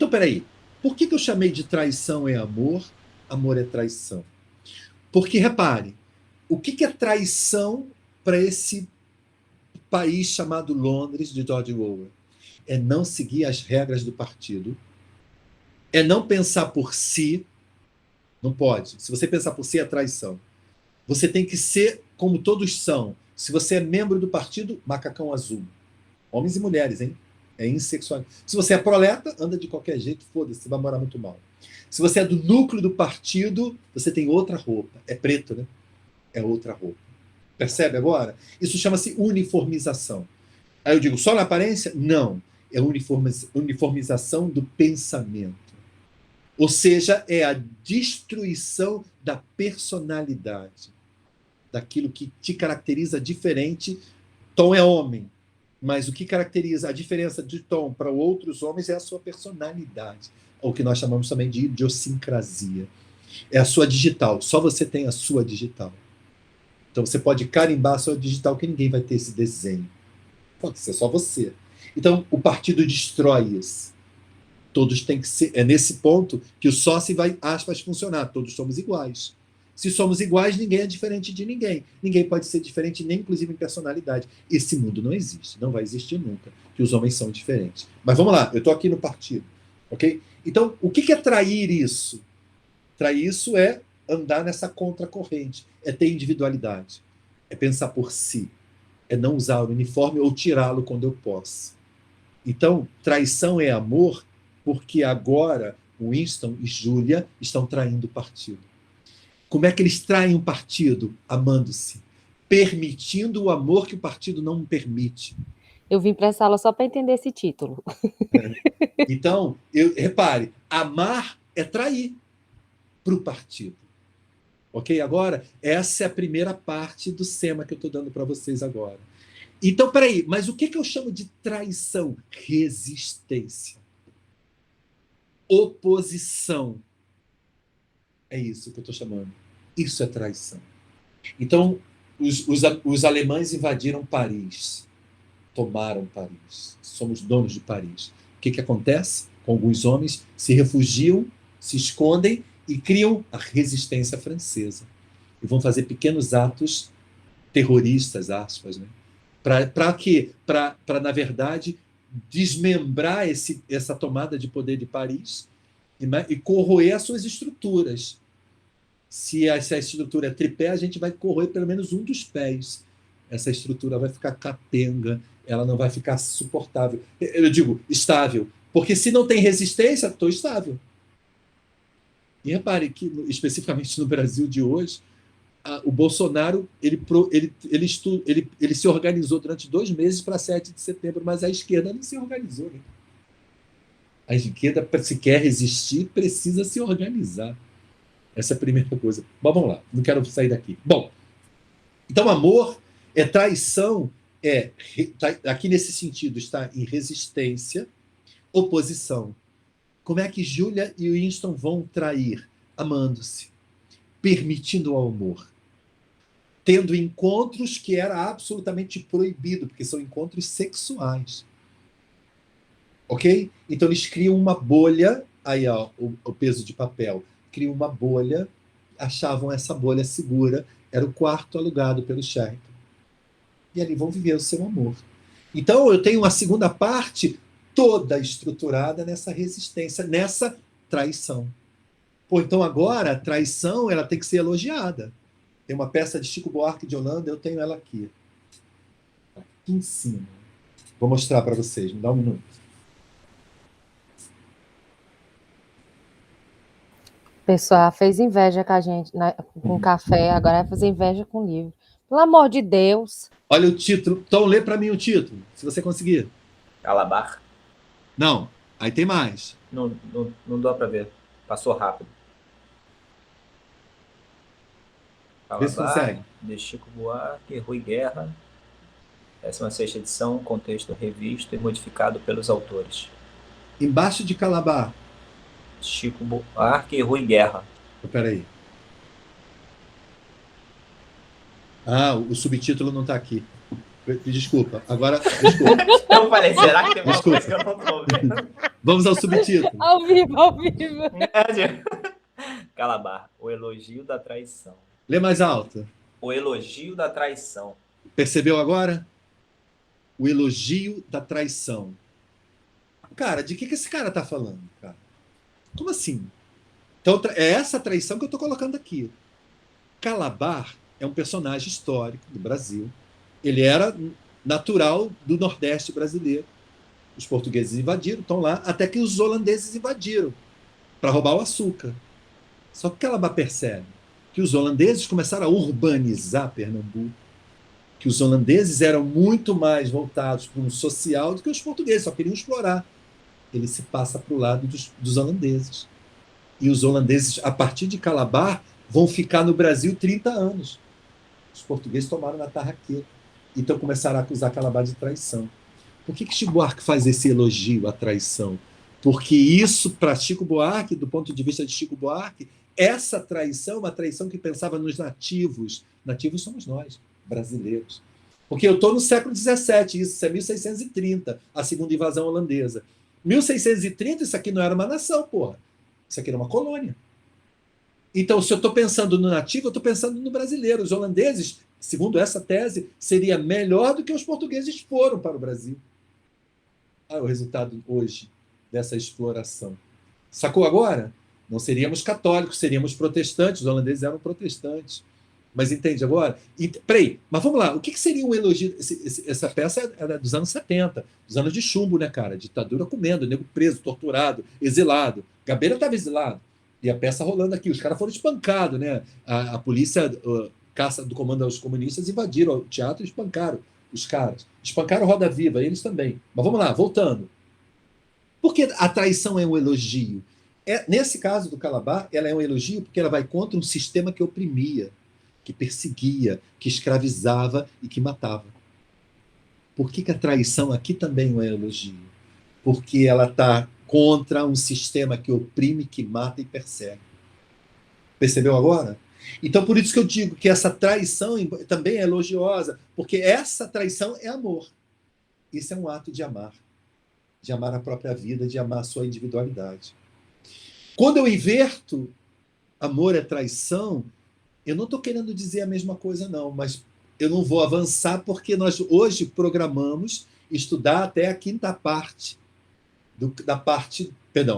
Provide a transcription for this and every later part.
Então, peraí. Por que eu chamei de traição é amor, amor é traição? Porque, repare, o que é traição para esse país chamado Londres, de George Orwell? É não seguir as regras do partido, é não pensar por si, não pode. Se você pensar por si, é traição. Você tem que ser como todos são. Se você é membro do partido, macacão azul. Homens e mulheres, hein? É insexual. Se você é proleta, anda de qualquer jeito, foda-se, você vai morar muito mal. Se você é do núcleo do partido, você tem outra roupa. É preto, né? É outra roupa. Percebe agora? Isso chama-se uniformização. Aí eu digo, só na aparência? Não. É uniformização do pensamento. Ou seja, é a destruição da personalidade, daquilo que te caracteriza diferente. Tom é homem, mas o que caracteriza a diferença de Tom para outros homens é a sua personalidade, ou o que nós chamamos também de idiosincrasia. É a sua digital, só você tem a sua digital. Então você pode carimbar a sua digital que ninguém vai ter esse desenho. Pode ser só você. Então o partido destrói isso. Todos têm que ser. É nesse ponto que o sócio vai, aspas, funcionar. Todos somos iguais. Se somos iguais, ninguém é diferente de ninguém. Ninguém pode ser diferente, nem inclusive em personalidade. Esse mundo não existe, não vai existir nunca, que os homens são diferentes. Mas vamos lá, eu estou aqui no partido, ok? Então, o que é trair isso? Trair isso é andar nessa contracorrente, é ter individualidade, é pensar por si, é não usar o uniforme ou tirá-lo quando eu posso. Então, traição é amor, porque agora Winston e Julia estão traindo o partido. Como é que eles traem um partido? Amando-se, permitindo o amor que o partido não permite. Eu vim para essa aula só para entender esse título. Então, repare, amar é trair para o partido. Ok? Agora, essa é a primeira parte do SEMA que eu estou dando para vocês agora. Então, peraí, mas o que eu chamo de traição? Resistência. Oposição. É isso que eu estou chamando. Isso é traição. Então, os alemães invadiram Paris. Tomaram Paris. Somos donos de Paris. O que acontece? Com alguns homens se refugiam, se escondem e criam a resistência francesa. E vão fazer pequenos atos terroristas, aspas, né? Para quê? Para, na verdade, desmembrar essa tomada de poder de Paris e corroer as suas estruturas. Se essa estrutura é tripé, a gente vai corroer pelo menos um dos pés. Essa estrutura vai ficar capenga, ela não vai ficar suportável. Eu digo estável, porque se não tem resistência, estou estável. E repare que, especificamente no Brasil de hoje, o Bolsonaro ele se organizou durante 2 meses para 7 de setembro, mas a esquerda não se organizou. Né? A esquerda, se quer resistir, precisa se organizar. Essa é a primeira coisa. Mas vamos lá, não quero sair daqui. Bom, então amor é traição, aqui nesse sentido está em resistência, oposição. Como é que Julia e Winston vão trair? Amando-se, permitindo o amor, tendo encontros que era absolutamente proibido, porque são encontros sexuais. Ok? Então eles criam uma bolha, aí ó, o peso de papel, criam uma bolha, achavam essa bolha segura, era o quarto alugado pelo Sherrington. E ali vão viver o seu amor. Então eu tenho uma segunda parte toda estruturada nessa resistência, nessa traição. Pô, então agora a traição ela tem que ser elogiada. Tem uma peça de Chico Buarque de Holanda, eu tenho ela aqui. Aqui em cima. Vou mostrar para vocês, me dá um minuto. O pessoal fez inveja com a gente, né, com café, agora vai fazer inveja com livro. Pelo amor de Deus. Olha o título. Então lê para mim o título, se você conseguir. Calabar? Não, aí tem mais. Não dá para ver. Passou rápido. Vê se consegue. De Chico Buarque, Rui Guerra. 16ª edição, contexto revisto e modificado pelos autores. Embaixo de Calabar. Chico Buarque e Rui Guerra. Espera aí. Ah, o subtítulo não está aqui. Desculpa. Agora, desculpa. Eu falei, será que tem uma coisa que eu não estou vendo? Vamos ao subtítulo. Ao vivo, ao vivo. Calabar, o elogio da traição. Lê mais alto. O elogio da traição. Percebeu agora? O elogio da traição. Cara, de que esse cara tá falando, cara? Como assim? Então, é essa traição que eu tô colocando aqui. Calabar é um personagem histórico do Brasil. Ele era natural do Nordeste brasileiro. Os portugueses invadiram, estão lá, até que os holandeses invadiram para roubar o açúcar. Só que Calabar percebe que os holandeses começaram a urbanizar Pernambuco, que os holandeses eram muito mais voltados para um social do que os portugueses, só queriam explorar. Ele se passa para o lado dos holandeses. E os holandeses, a partir de Calabar, vão ficar no Brasil 30 anos. Os portugueses tomaram na tarraqueta. Então começaram a acusar Calabar de traição. Por que Chico Buarque faz esse elogio à traição? Porque isso, para Chico Buarque, do ponto de vista de Chico Buarque, essa traição, uma traição que pensava nos nativos. Nativos somos nós, brasileiros. Porque eu estou no século XVII, isso é 1630, a segunda invasão holandesa. 1630, isso aqui não era uma nação, porra. Isso aqui era uma colônia. Então, se eu estou pensando no nativo, eu estou pensando no brasileiro. Os holandeses, segundo essa tese, seria melhor do que os portugueses foram para o Brasil. O resultado hoje dessa exploração. Sacou agora? Não seríamos católicos, seríamos protestantes. Os holandeses eram protestantes. Mas entende agora? Peraí, mas vamos lá. O que seria um elogio? Essa peça era dos anos 70, dos anos de chumbo, né, cara? Ditadura comendo, nego preso, torturado, exilado. Gabeira estava exilado. E a peça rolando aqui. Os caras foram espancados, né? A polícia, caça do comando aos comunistas, invadiram o teatro e espancaram os caras. Espancaram Roda Viva, eles também. Mas vamos lá, voltando. Por que a traição é um elogio? Nesse caso do Calabar, ela é um elogio porque ela vai contra um sistema que oprimia, que perseguia, que escravizava e que matava. Por que a traição aqui também é um elogio? Porque ela está contra um sistema que oprime, que mata e persegue. Percebeu agora? Então, por isso que eu digo que essa traição também é elogiosa, porque essa traição é amor. Isso é um ato de amar a própria vida, de amar a sua individualidade. Quando eu inverto amor é traição, eu não estou querendo dizer a mesma coisa, não, mas eu não vou avançar porque nós hoje programamos estudar até a quinta parte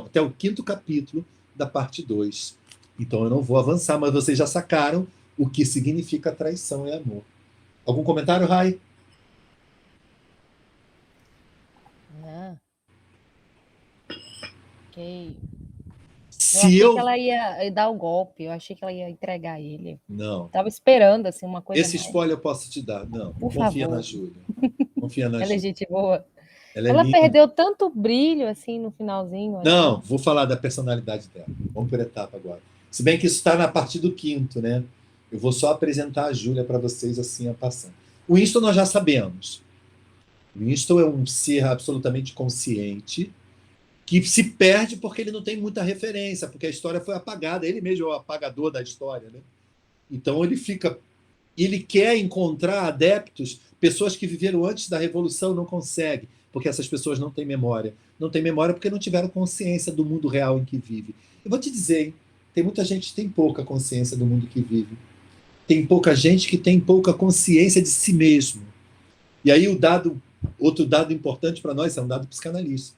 até o quinto capítulo da parte 2. Então eu não vou avançar, mas vocês já sacaram o que significa traição e amor. Algum comentário, Rai? Não. Ok. Se achei que ela ia dar o golpe, eu achei que ela ia entregar ele. Não. Tava esperando, assim, uma coisa Esse spoiler eu posso te dar. Não, por confia favor. na Júlia. Confia na Ela é Júlia. gente boa. Ela perdeu tanto brilho, assim, no finalzinho. Não, vou falar da personalidade dela. Vamos por etapa agora. Se bem que isso está na parte do quinto, né? Eu vou só apresentar a Júlia para vocês assim a passando. O Winston nós já sabemos. O Winston é um ser absolutamente consciente que se perde porque ele não tem muita referência, porque a história foi apagada. Ele mesmo é o apagador da história, né? Então ele quer encontrar adeptos, pessoas que viveram antes da Revolução, não consegue, porque essas pessoas não têm memória. Não têm memória porque não tiveram consciência do mundo real em que vive. Eu vou te dizer, hein? Tem muita gente que tem pouca consciência do mundo que vive. Tem pouca gente que tem pouca consciência de si mesmo. E aí outro dado importante para nós é um dado psicanalista.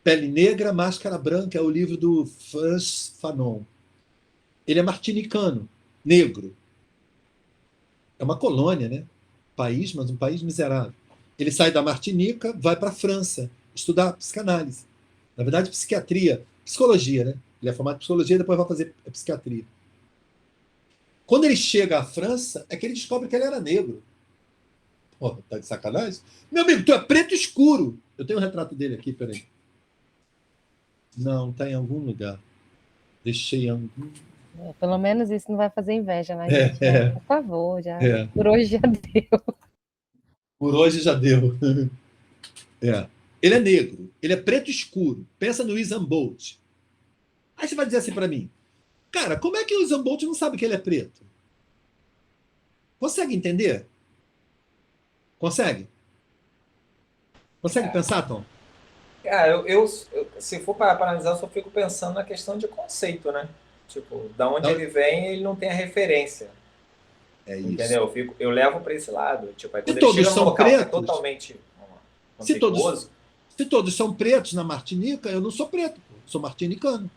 Pele Negra, Máscara Branca é o livro do Frantz Fanon. Ele é martinicano, negro. É uma colônia, né? País, mas um país miserável. Ele sai da Martinica, vai para a França estudar psicanálise. Na verdade, psicologia, né? Ele é formado em psicologia e depois vai fazer psiquiatria. Quando ele chega à França, é que ele descobre que ele era negro. Pô, tá de sacanagem? Meu amigo, tu é preto escuro. Eu tenho um retrato dele aqui, peraí. Não, tá em algum lugar. Deixei em algum... Pelo menos isso não vai fazer inveja, né, gente? Por favor, já. Por hoje já deu. Por hoje já deu. Ele é negro, ele é preto escuro. Pensa no Usain Bolt. Aí você vai dizer assim para mim, cara, como é que o Usain Bolt não sabe que ele é preto? Consegue entender? Consegue? Consegue pensar, Tom? Se for para analisar, eu só fico pensando na questão de conceito, né? Tipo, da onde Então, ele vem, ele não tem a referência, é isso. entendeu? Eu levo para esse lado. Tipo, aí Se quando ele todos chega num são local que é pretos, totalmente se todos, conceituoso, se todos são pretos na Martinica, eu não sou preto, pô, sou martinicano.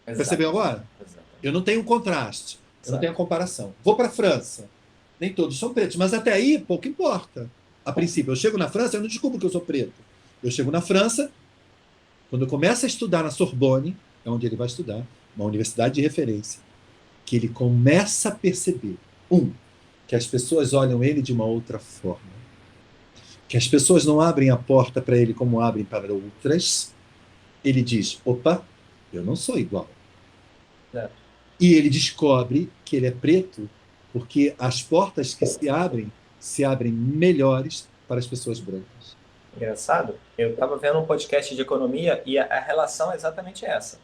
Percebeu exatamente, agora? Eu exatamente, não tenho um contraste, eu não tenho a exato. comparação. Vou para a França, nem todos são pretos, mas até aí pouco importa. A princípio, eu chego na França, eu não descubro que eu sou preto. Eu chego na França, quando eu começo a estudar na Sorbonne, é onde ele vai estudar, uma universidade de referência, que ele começa a perceber, que as pessoas olham ele de uma outra forma, que as pessoas não abrem a porta para ele como abrem para outras. Ele diz: opa, eu não sou igual. É. E ele descobre que ele é preto porque as portas que se abrem melhores para as pessoas brancas. Engraçado, eu estava vendo um podcast de economia e a relação é exatamente essa.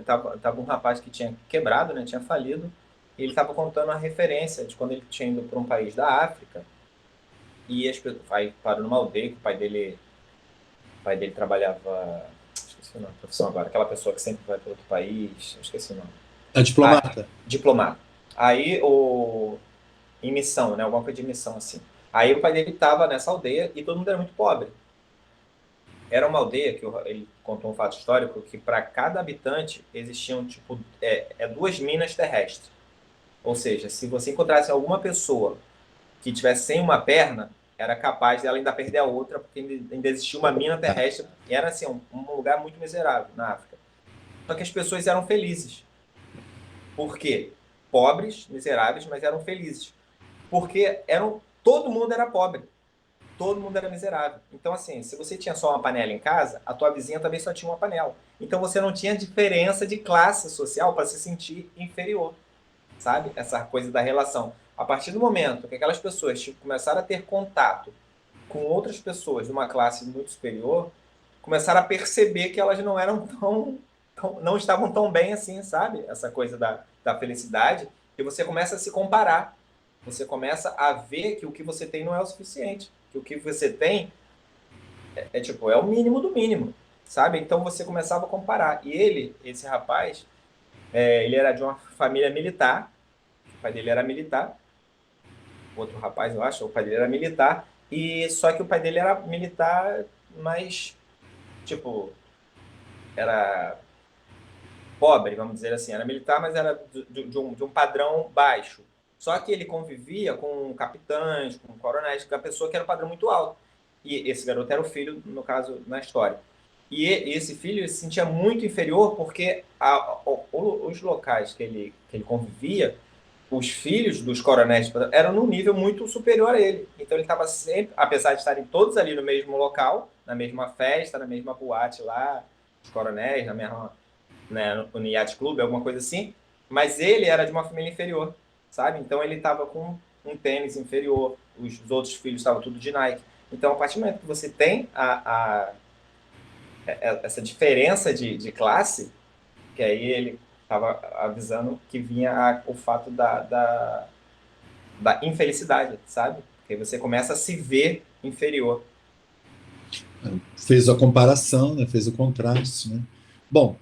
Tava um rapaz que tinha quebrado, né, tinha falido, e ele estava contando a referência de quando ele tinha ido para um país da África e aí parou numa aldeia que o pai dele trabalhava, esqueci o nome, profissão agora, aquela pessoa que sempre vai para outro país, eu esqueci o nome. A Ah, diplomata. diplomata. Aí em missão, né, alguma coisa de missão assim. Aí o pai dele estava nessa aldeia e todo mundo era muito pobre. Era uma aldeia que ele contou um fato histórico que para cada habitante existiam tipo 2 minas terrestres. Ou seja, se você encontrasse alguma pessoa que tivesse sem uma perna, era capaz dela ainda perder a outra, porque ainda existia uma mina terrestre. E era assim, um lugar muito miserável na África. Só que as pessoas eram felizes. Por quê? Pobres, miseráveis, mas eram felizes. Porque todo mundo era pobre. Todo mundo era miserável. Então, assim, se você tinha só uma panela em casa, a tua vizinha também só tinha uma panela. Então, você não tinha diferença de classe social para se sentir inferior, sabe? Essa coisa da relação. A partir do momento que aquelas pessoas começaram a ter contato com outras pessoas de uma classe muito superior, começaram a perceber que elas não eram não estavam tão bem assim, sabe? Essa coisa da felicidade, e você começa a se comparar. Você começa a ver que o que você tem não é o suficiente. Que o que você tem tipo, é o mínimo do mínimo, sabe? Então você começava a comparar. E esse rapaz, ele era de uma família militar, o pai dele era militar, outro rapaz, eu acho, o pai dele era militar, e só que o pai dele era militar, mas, tipo, era pobre, vamos dizer assim. Era militar, mas era de um padrão baixo. Só que ele convivia com capitães, com coronéis, com a pessoa que era um padrão muito alto. E esse garoto era o filho, no caso, na história. E esse filho se sentia muito inferior porque os locais que ele convivia, os filhos dos coronéis eram num nível muito superior a ele. Então ele estava sempre, apesar de estarem todos ali no mesmo local, na mesma festa, na mesma boate lá, os coronéis, na mesma, né, no Yacht Club, alguma coisa assim, mas ele era de uma família inferior, sabe? Então ele estava com um tênis inferior, os outros filhos estavam tudo de Nike. Então, a partir do momento que você tem essa diferença de classe, que aí ele estava avisando que vinha o fato da infelicidade, sabe? Porque você começa a se ver inferior. Fez a comparação, né? Fez o contraste. Né? Bom,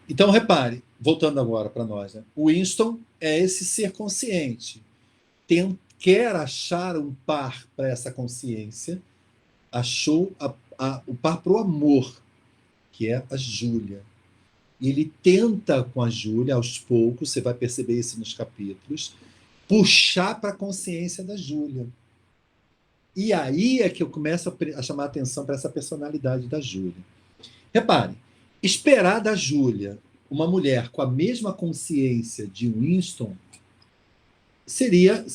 então repare, voltando agora para nós, né? O Winston é esse ser consciente. Quer achar um par para essa consciência, achou o par para o amor, que é a Júlia. E ele tenta com a Júlia, aos poucos, você vai perceber isso nos capítulos, puxar para a consciência da Júlia. E aí é que eu começo a chamar a atenção para essa personalidade da Júlia. Repare, esperar da Júlia uma mulher com a mesma consciência de Winston seria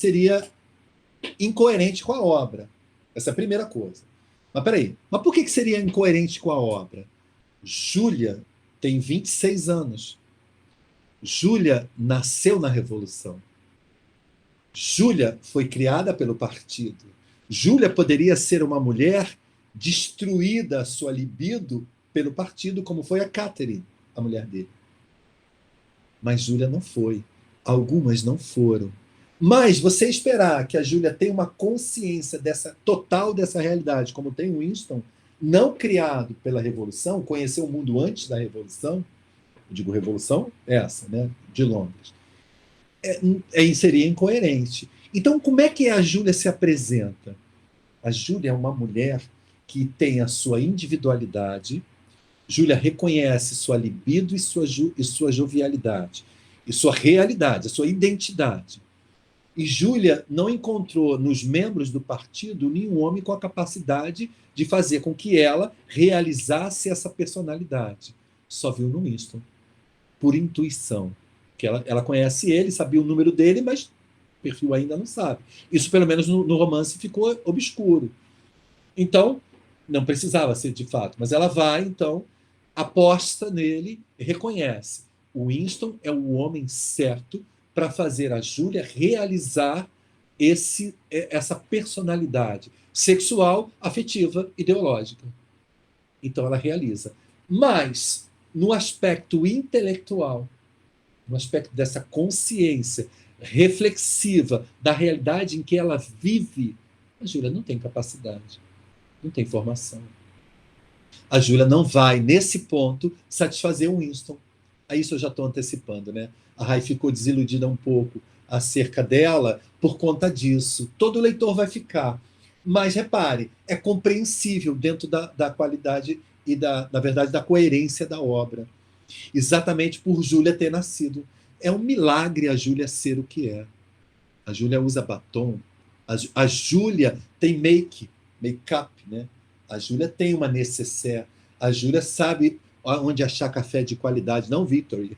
incoerente com a obra. Essa é a primeira coisa. Mas peraí, mas por que seria incoerente com a obra? Júlia tem 26 anos. Júlia nasceu na Revolução. Júlia foi criada pelo partido. Júlia poderia ser uma mulher destruída a sua libido pelo partido, como foi a Catherine, a mulher dele. Mas Júlia não foi. Algumas não foram. Mas você esperar que a Júlia tenha uma consciência total dessa realidade, como tem o Winston, não criado pela Revolução, conheceu o mundo antes da Revolução, eu digo Revolução, essa, né, de Londres, seria incoerente. Então, como é que a Júlia se apresenta? A Júlia é uma mulher que tem a sua individualidade. Júlia reconhece sua libido e sua jovialidade, e sua realidade, a sua identidade. E Júlia não encontrou nos membros do partido nenhum homem com a capacidade de fazer com que ela realizasse essa personalidade. Só viu no Winston, por intuição. Que ela conhece ele, sabia o número dele, mas o perfil ainda não sabe. Isso, pelo menos, no romance ficou obscuro. Então, não precisava ser de fato. Mas ela vai, então, aposta nele e reconhece. O Winston é o homem certo para fazer a Júlia realizar essa personalidade sexual, afetiva, ideológica. Então ela realiza. Mas, no aspecto intelectual, no aspecto dessa consciência reflexiva da realidade em que ela vive, a Júlia não tem capacidade, não tem formação. A Júlia não vai, nesse ponto, satisfazer o Winston. A isso eu já estou antecipando, né? A Rai ficou desiludida um pouco acerca dela por conta disso. Todo leitor vai ficar. Mas, repare, é compreensível dentro da qualidade e, na verdade, da coerência da obra. Exatamente por Júlia ter nascido. É um milagre a Júlia ser o que é. A Júlia usa batom. A Júlia tem make-up, né? A Júlia tem uma nécessaire. A Júlia sabe onde achar café de qualidade, não Victory.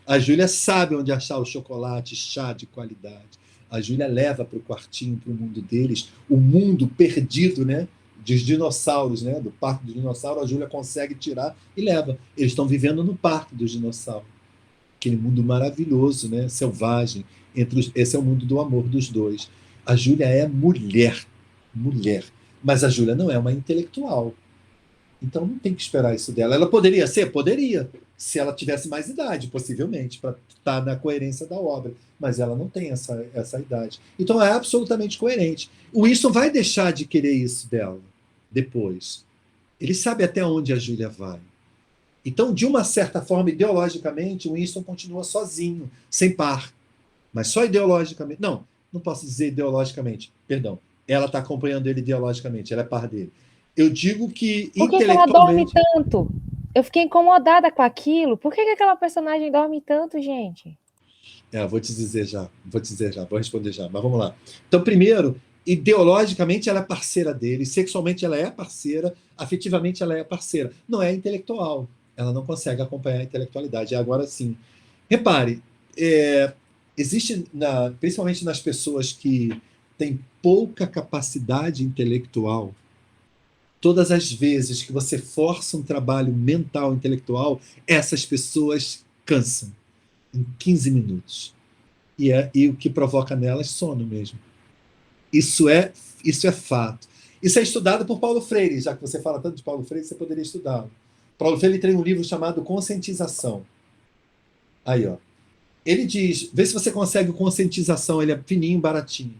A Júlia sabe onde achar o chocolate, chá de qualidade. A Júlia leva para o quartinho, para o mundo deles, o mundo perdido, né? Dos dinossauros, né? Do parque dos dinossauros, a Júlia consegue tirar e leva. Eles estão vivendo no parque dos dinossauros. Aquele mundo maravilhoso, né? Selvagem. Esse é o mundo do amor dos dois. A Júlia é mulher. Mas a Júlia não é uma intelectual. Então não tem que esperar isso dela. Ela poderia ser? Poderia. Se ela tivesse mais idade, possivelmente, para estar na coerência da obra. Mas ela não tem essa idade. Então é absolutamente coerente. O Winston vai deixar de querer isso dela depois. Ele sabe até onde a Júlia vai. Então, de uma certa forma, ideologicamente, o Winston continua sozinho, sem par. Mas só ideologicamente. Não posso dizer ideologicamente. Perdão. Ela está acompanhando ele ideologicamente, ela é par dele. Eu digo que Por que ela dorme intelectualmente. tanto? Eu fiquei incomodada com aquilo. Por que aquela personagem dorme tanto, gente? Vou te dizer já, vou responder já, mas vamos lá. Então, primeiro, ideologicamente ela é parceira dele, sexualmente ela é parceira, afetivamente ela é parceira. Não é intelectual, ela não consegue acompanhar a intelectualidade. Agora sim. Repare, existe, principalmente nas pessoas que têm pouca capacidade intelectual, todas as vezes que você força um trabalho mental, intelectual, essas pessoas cansam em 15 minutos. E o que provoca nelas sono mesmo. Isso é fato. Isso é estudado por Paulo Freire. Já que você fala tanto de Paulo Freire, você poderia estudá-lo. Paulo Freire tem um livro chamado Conscientização. Aí, ó. Ele diz, vê se você consegue conscientização, ele é fininho, baratinho.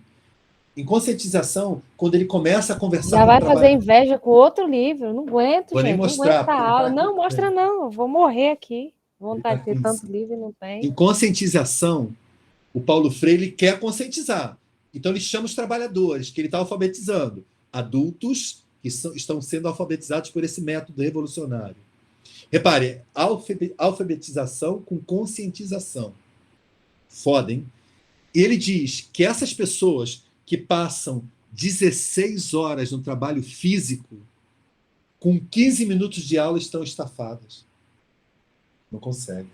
Em conscientização, quando ele começa a conversar Já com o vai fazer trabalho... inveja com outro livro. Não aguento, Vou nem gente. Não mostrar, aguento a porque ele aula. está aqui. Não, mostra não. Eu vou morrer aqui. Vontade de ter Ele tá tanto aqui. livro e não tem. Em conscientização, o Paulo Freire quer conscientizar. Então ele chama os trabalhadores, que ele está alfabetizando. Adultos que estão sendo alfabetizados por esse método revolucionário. Repare, alfabetização com conscientização. Foda, hein? E ele diz que essas pessoas que passam 16 horas no trabalho físico, com 15 minutos de aula estão estafadas. Não conseguem.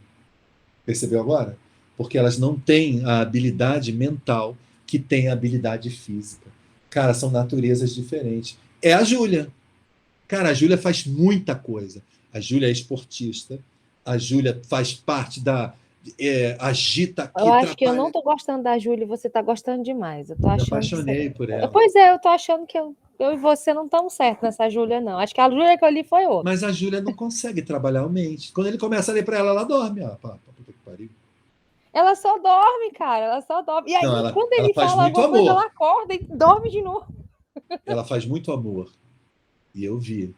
Percebeu agora? Porque elas não têm a habilidade mental que tem a habilidade física. Cara, são naturezas diferentes. É a Júlia. Cara, a Júlia faz muita coisa. A Júlia é esportista. A Júlia faz parte da... agita aqui, Eu acho que eu atrapalha. não tô gostando da Júlia e você tá gostando demais. Eu tô Me achando apaixonei por ela. Pois é, eu tô achando que eu e você não estamos certos nessa Júlia, não. Acho que a Júlia que eu li foi outra. Mas a Júlia não consegue trabalhar a mente. Quando ele começa a ler para ela, ela dorme. Puta que pariu. Ela só dorme, cara. Ela só dorme. E aí, Não, quando ela ele faz fala muito alguma coisa, amor. ela acorda e dorme de novo. Ela faz muito amor. E eu vi.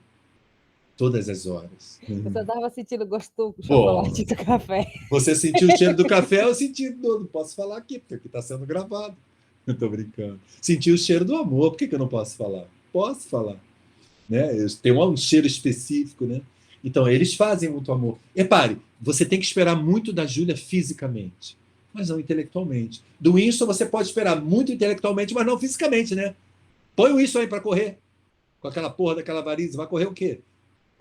Todas as horas. Eu só estava sentindo gosto do Bom, chocolate do café. você sentiu o cheiro do café, eu senti. Não posso falar aqui, porque aqui está sendo gravado. Eu estou brincando. Senti o cheiro do amor, por que eu não posso falar? Posso falar. Né? Tem um cheiro específico, né? Então, eles fazem muito amor. Repare, você tem que esperar muito da Júlia fisicamente, mas não intelectualmente. Do Winston, você pode esperar muito intelectualmente, mas não fisicamente, né? Põe o Winston aí para correr, com aquela porra daquela varize, vai correr o quê?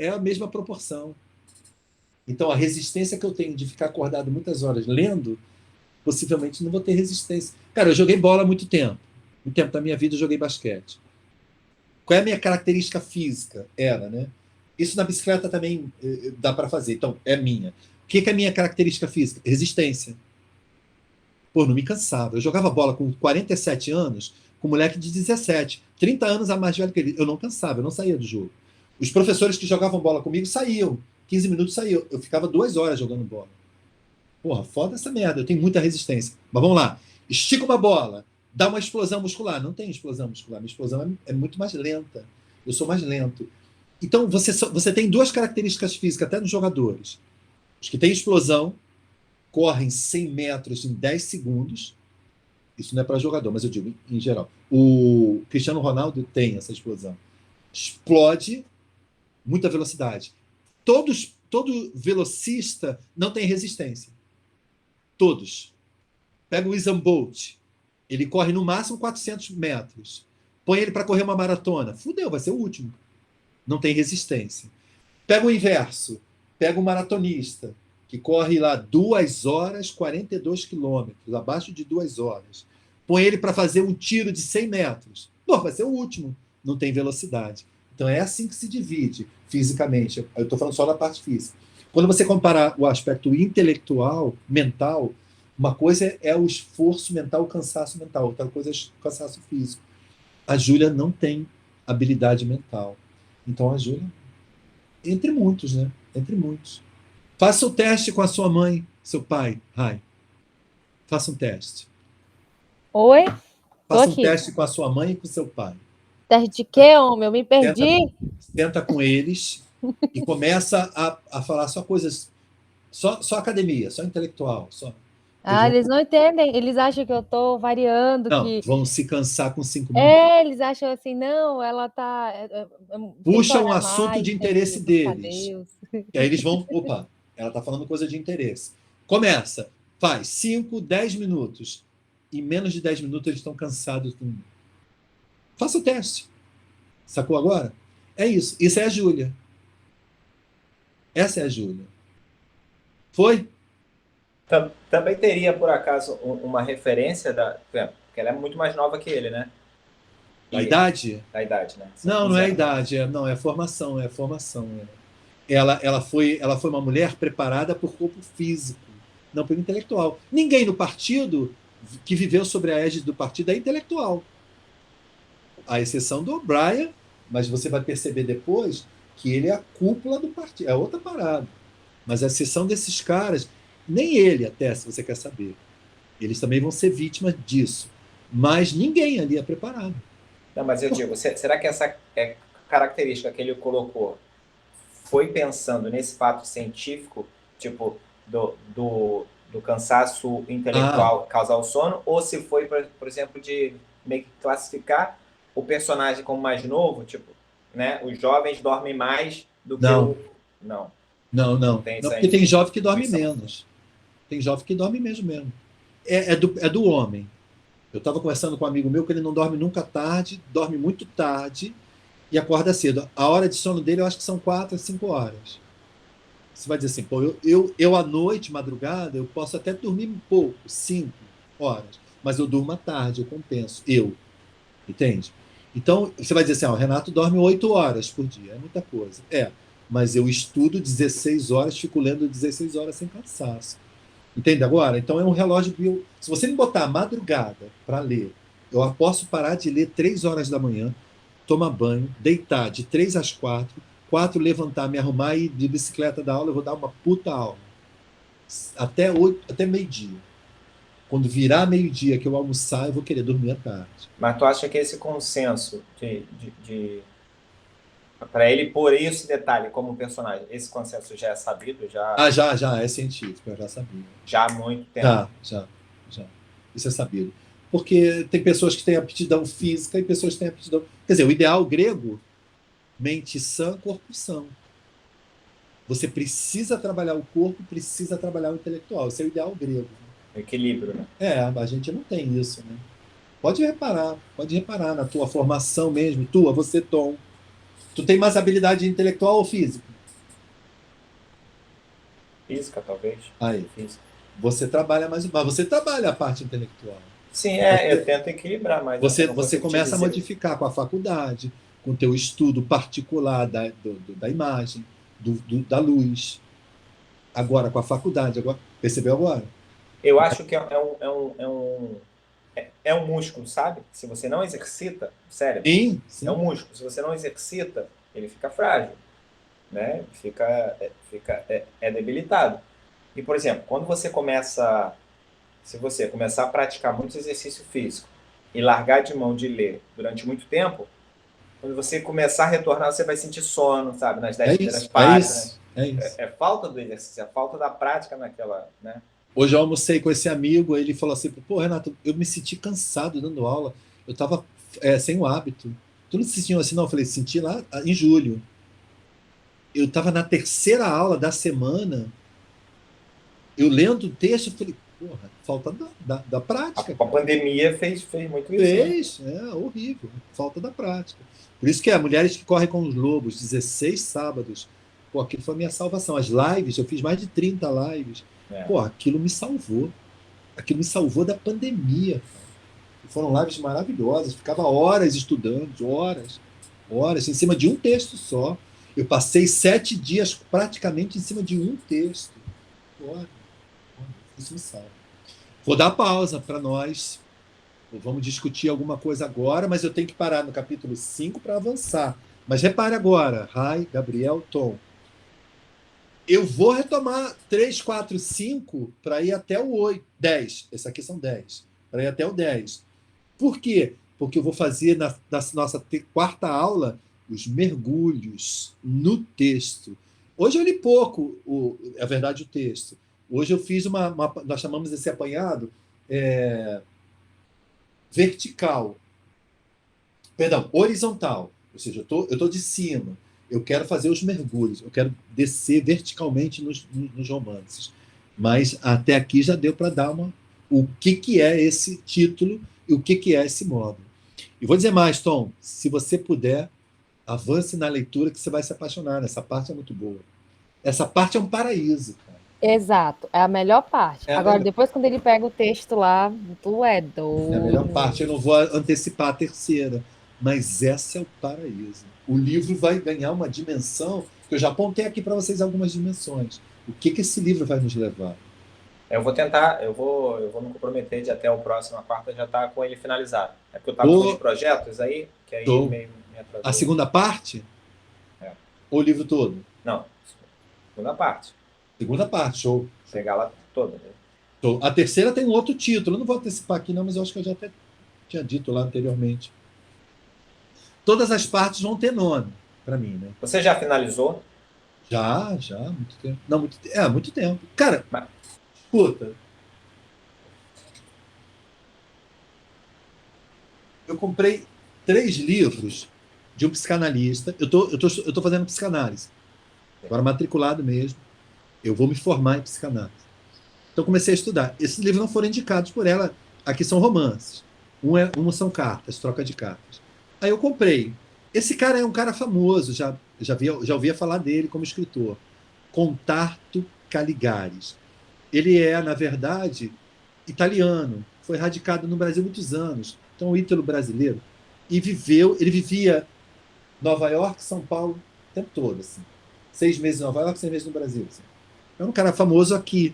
É a mesma proporção. Então, a resistência que eu tenho de ficar acordado muitas horas lendo, possivelmente não vou ter resistência. Cara, eu joguei bola há muito tempo. No tempo da minha vida, eu joguei basquete. Qual é a minha característica física? Era, né? Isso na bicicleta também dá para fazer. Então, é minha. O que é a minha característica física? Resistência. Pô, não me cansava. Eu jogava bola com 47 anos, com um moleque de 17. 30 anos a mais velho que ele. Eu não cansava, eu não saía do jogo. Os professores que jogavam bola comigo saíam. 15 minutos saíam. Eu ficava 2 horas jogando bola. Porra, foda essa merda. Eu tenho muita resistência. Mas vamos lá. Estica uma bola. Dá uma explosão muscular. Não tem explosão muscular. Minha explosão é muito mais lenta. Eu sou mais lento. Então, você tem 2 características físicas, até nos jogadores. Os que têm explosão correm 100 metros em 10 segundos. Isso não é para jogador, mas eu digo em geral. O Cristiano Ronaldo tem essa explosão. Explode, muita velocidade. Todo velocista não tem resistência. Todos. Pega o Usain Bolt. Ele corre no máximo 400 metros. Põe ele para correr uma maratona. Fudeu, vai ser o último. Não tem resistência. Pega o inverso. Pega o maratonista, que corre lá 2 horas, 42 quilômetros, abaixo de 2 horas. Põe ele para fazer um tiro de 100 metros. Pô, vai ser o último. Não tem velocidade. Então é assim que se divide fisicamente. Eu estou falando só da parte física. Quando você comparar o aspecto intelectual, mental, uma coisa é o esforço mental, o cansaço mental, outra coisa é o cansaço físico. A Júlia não tem habilidade mental. Então a Júlia, entre muitos, né? Entre muitos. Faça o teste com a sua mãe, seu pai, Rai. Faça um teste. Oi? Tô Faça um aqui. teste com a sua mãe e com o seu pai. Teste de quê, homem? Eu me perdi. Senta com eles e começa a falar só coisas, só academia, só intelectual. Só. Eles não entendem. Eles acham que eu tô variando. Não, vão se cansar com 5 minutos. Eles acham assim, não, ela tá... Puxa um assunto de interesse deles. E aí eles vão, opa, ela tá falando coisa de interesse. Começa, faz 5, 10 minutos. Em menos de 10 minutos eles estão cansados. Faça o teste. Sacou agora? É isso. Isso é a Júlia. Essa é a Júlia. Foi? Também teria, por acaso, uma referência porque ela é muito mais nova que ele, né? A idade? A idade, né? Não é a idade. Não, é a formação. É a formação. Ela foi uma mulher preparada por corpo físico, não por intelectual. Ninguém no partido que viveu sobre a égide do partido é intelectual. A exceção do O'Brien, mas você vai perceber depois que ele é a cúpula do partido. É outra parada. Mas a exceção desses caras, nem ele até, se você quer saber. Eles também vão ser vítimas disso. Mas ninguém ali é preparado. Não, mas eu digo, será que essa característica que ele colocou foi pensando nesse fato científico, tipo, do cansaço intelectual causar o sono, ou se foi, por exemplo, de meio que classificar o personagem como mais novo, tipo, né? Os jovens dormem mais do que o... Não. Não, porque tem jovem que dorme menos. Tem jovem que dorme mesmo. É do homem. Eu estava conversando com um amigo meu que ele não dorme nunca tarde, dorme muito tarde e acorda cedo. A hora de sono dele eu acho que são 4 a 5 horas. Você vai dizer assim, pô, eu à noite, madrugada, eu posso até dormir um pouco, 5 horas, mas eu durmo à tarde, eu compenso. Entende? Então, você vai dizer assim, o Renato dorme 8 horas por dia, é muita coisa. Mas eu estudo 16 horas, fico lendo 16 horas sem cansaço. Entende agora? Então é um relógio bio. Se você me botar a madrugada para ler, eu posso parar de ler 3 horas da manhã, tomar banho, deitar de 3 às 4, 4 levantar, me arrumar e ir de bicicleta da aula, eu vou dar uma puta aula. Até meio-dia. Quando virar meio-dia que eu almoçar, eu vou querer dormir à tarde. Mas tu acha que esse consenso Para ele pôr esse detalhe como personagem, esse consenso já é sabido, Já, é científico, eu já sabia. já há muito tempo. Já. Isso é sabido. Porque tem pessoas que têm aptidão física e pessoas que têm aptidão. Quer dizer, o ideal grego, mente sã, corpo são. Você precisa trabalhar o corpo, precisa trabalhar o intelectual. Esse é o ideal grego. Equilíbrio, né? A gente não tem isso, né? Pode reparar na tua formação mesmo, você, Tom. Tu tem mais habilidade intelectual ou física? Física, talvez. Aí. Física. Você trabalha mais, mas você trabalha a parte intelectual. Sim, eu tento equilibrar, mas você começa a modificar com a faculdade, com o teu estudo particular da imagem, da luz. Agora, com a faculdade, percebeu agora? Eu acho que é um músculo, sabe? Se você não exercita o cérebro, Sim. é um músculo. Se você não exercita, ele fica frágil, né? É debilitado. E, por exemplo, se você começar a praticar muito exercício físico e largar de mão de ler durante muito tempo, quando você começar a retornar, você vai sentir sono, sabe? Nas 10 primeiras páginas. É falta do exercício, é falta da prática naquela, né? Hoje eu almocei com esse amigo, ele falou assim, pô, Renato, eu me senti cansado dando aula, eu estava sem o hábito. Tu não se sentiu assim, não? Eu falei, senti lá em julho. Eu estava na terceira aula da semana, eu lendo o texto, eu falei, porra, falta da prática. A pandemia fez muito isso. Horrível, falta da prática. Por isso que Mulheres que Correm com os Lobos, 16 sábados, pô, aquilo foi a minha salvação. As lives, eu fiz mais de 30 lives. Pô, aquilo me salvou. Aquilo me salvou da pandemia. Foram lives maravilhosas. Ficava horas estudando, horas, em cima de um texto só. Eu passei 7 dias praticamente em cima de um texto. Isso me salva. Vou dar pausa para nós. Vamos discutir alguma coisa agora, mas eu tenho que parar no capítulo 5 para avançar. Mas repare agora, Rai, Gabriel, Tom. Eu vou retomar 3, 4, 5 para ir até o 8, 10. Esse aqui são 10. Para ir até o 10. Por quê? Porque eu vou fazer na nossa quarta aula os mergulhos no texto. Hoje eu li pouco, a verdade, o texto. Hoje eu fiz nós chamamos esse apanhado vertical. Perdão, horizontal. Ou seja, eu estou de cima. Eu quero fazer os mergulhos. Eu quero descer verticalmente nos romances. Mas até aqui já deu para dar o que é esse título e o que é esse módulo. E vou dizer mais, Tom. Se você puder, avance na leitura que você vai se apaixonar. Essa parte é muito boa. Essa parte é um paraíso, cara. Exato, é a melhor parte. Agora, depois, quando ele pega o texto lá, tu é doido. É a melhor parte. Eu não vou antecipar a terceira, mas essa é o paraíso. O livro vai ganhar uma dimensão, que eu já apontei aqui para vocês algumas dimensões. O que esse livro vai nos levar? Eu vou tentar, eu vou me comprometer de até o próximo, a quarta, já estar com ele finalizado. É porque eu estava com os projetos aí, que aí meio me atrasou. A segunda parte? Ou o livro todo? Não, segunda parte. Segunda parte, show. Pegar lá toda. Né? Show. A terceira tem um outro título. Eu não vou antecipar aqui, não, mas eu acho que eu já até tinha dito lá anteriormente. Todas as partes vão ter nome, para mim, né? Você já finalizou? Já, muito tempo. Não, muito tempo. Cara, escuta. Eu comprei 3 livros de um psicanalista. Eu tô fazendo psicanálise. Agora matriculado mesmo. Eu vou me formar em psicanálise. Então comecei a estudar. Esses livros não foram indicados por ela. Aqui são romances. Um são cartas, troca de cartas. Aí eu comprei. Esse cara é um cara famoso, já ouvia falar dele como escritor. Contarto Caligares. Ele é, na verdade, italiano. Foi radicado no Brasil há muitos anos. Então, ítalo brasileiro. E ele vivia Nova York, São Paulo, o tempo todo. Assim. 6 meses em Nova York, 6 meses no Brasil. Assim. É um cara famoso aqui.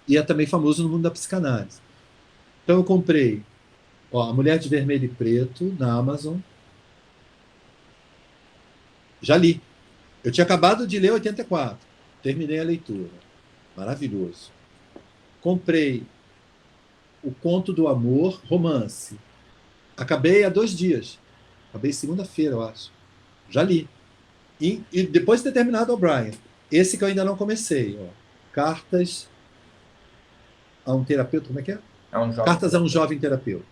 E é também famoso no mundo da psicanálise. Então, eu comprei A Mulher de Vermelho e Preto, na Amazon. Já li. Eu tinha acabado de ler 84. Terminei a leitura. Maravilhoso. Comprei O Conto do Amor, romance. Acabei há 2 dias. Acabei segunda-feira, eu acho. Já li. E depois de ter terminado O'Brien, esse que eu ainda não comecei, ó. Cartas a um terapeuta, como é que é? É um jovem. Cartas a um jovem terapeuta.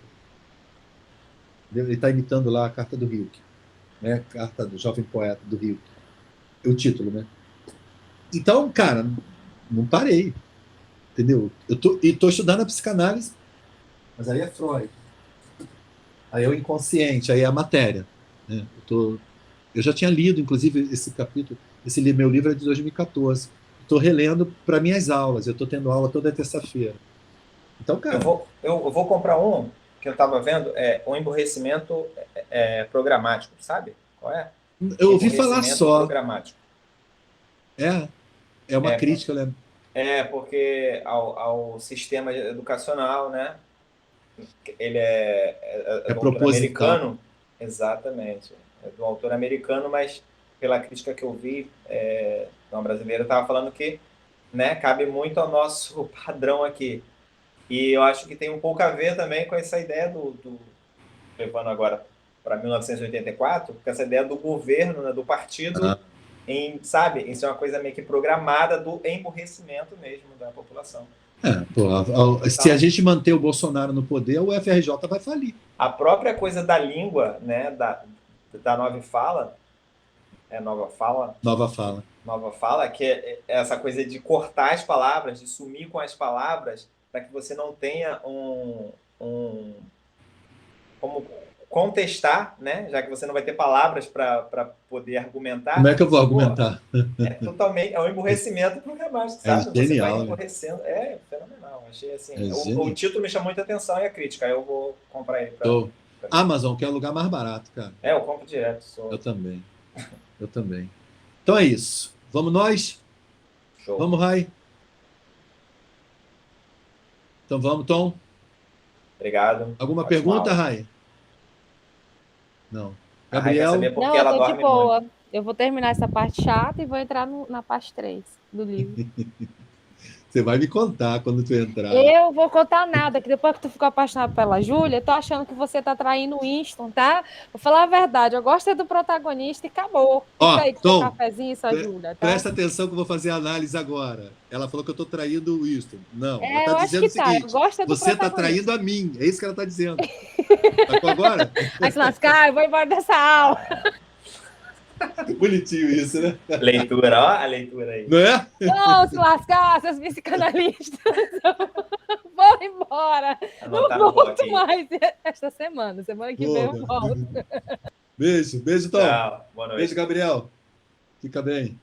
Ele está imitando lá a carta do Hilke, né? Carta do jovem poeta do Hilke. É o título, né? Então, cara, não parei, entendeu? Tô estudando a psicanálise, mas aí é Freud. Aí é o inconsciente, aí é a matéria, né? Eu já tinha lido, inclusive, esse capítulo, meu livro é de 2014. Estou relendo para minhas aulas. Eu estou tendo aula toda terça-feira. Então, cara. Eu vou comprar um que eu estava vendo, um emburrecimento programático, sabe? Qual é? Eu ouvi falar só. Programático. É uma crítica, né? Porque ao sistema educacional, né? Ele é do autor americano. Exatamente. É do autor americano, mas pela crítica que eu vi, uma brasileira estava falando que, né, cabe muito ao nosso padrão aqui. E eu acho que tem um pouco a ver também com essa ideia levando agora para 1984, com essa ideia do governo, né, do partido, em ser uma coisa meio que programada do emburrecimento mesmo da população. Se a gente manter o Bolsonaro no poder, o FRJ vai falir. A própria coisa da língua, né, da nova fala, Nova fala, que é essa coisa de cortar as palavras, de sumir com as palavras, para que você não tenha como contestar, né? Já que você não vai ter palavras para poder argumentar. Como é que eu vou argumentar? É um emburrecimento programático, sabe? É genial, você vai emburrecendo. É fenomenal. Achei assim. O título me chamou muita atenção e a crítica. Aí eu vou comprar ele. Amazon, que é o lugar mais barato, cara. Eu compro direto. Eu também. Então é isso. Vamos nós? Show. Vamos, Rai? Então vamos, Tom? Obrigado. Alguma pergunta, Rai? Não. Gabriel? Não, eu tô de boa. Muito. Eu vou terminar essa parte chata e vou entrar na parte 3 do livro. Você vai me contar quando tu entrar. Eu vou contar nada, que depois que tu ficou apaixonado pela Júlia, eu tô achando que você tá traindo o Winston, tá? Vou falar a verdade, eu gosto do protagonista e acabou. Fica aí com Tom, seu cafezinho, sua Júlia, tá? Presta atenção que eu vou fazer a análise agora. Ela falou que eu tô traindo o Winston. Não, ela tá dizendo o seguinte, você tá traindo a mim. É isso que ela tá dizendo. Sacou agora? Vai se lascar, eu vou embora dessa aula. Bonitinho isso, né? Leitura, ó a leitura aí. Não é? Não, se lascar, seus psicanalistas. Vou embora. Anotar não volto mais esta semana. Semana que vem eu volto. Beijo, Tom. Tchau, boa noite. Beijo, Gabriel. Fica bem.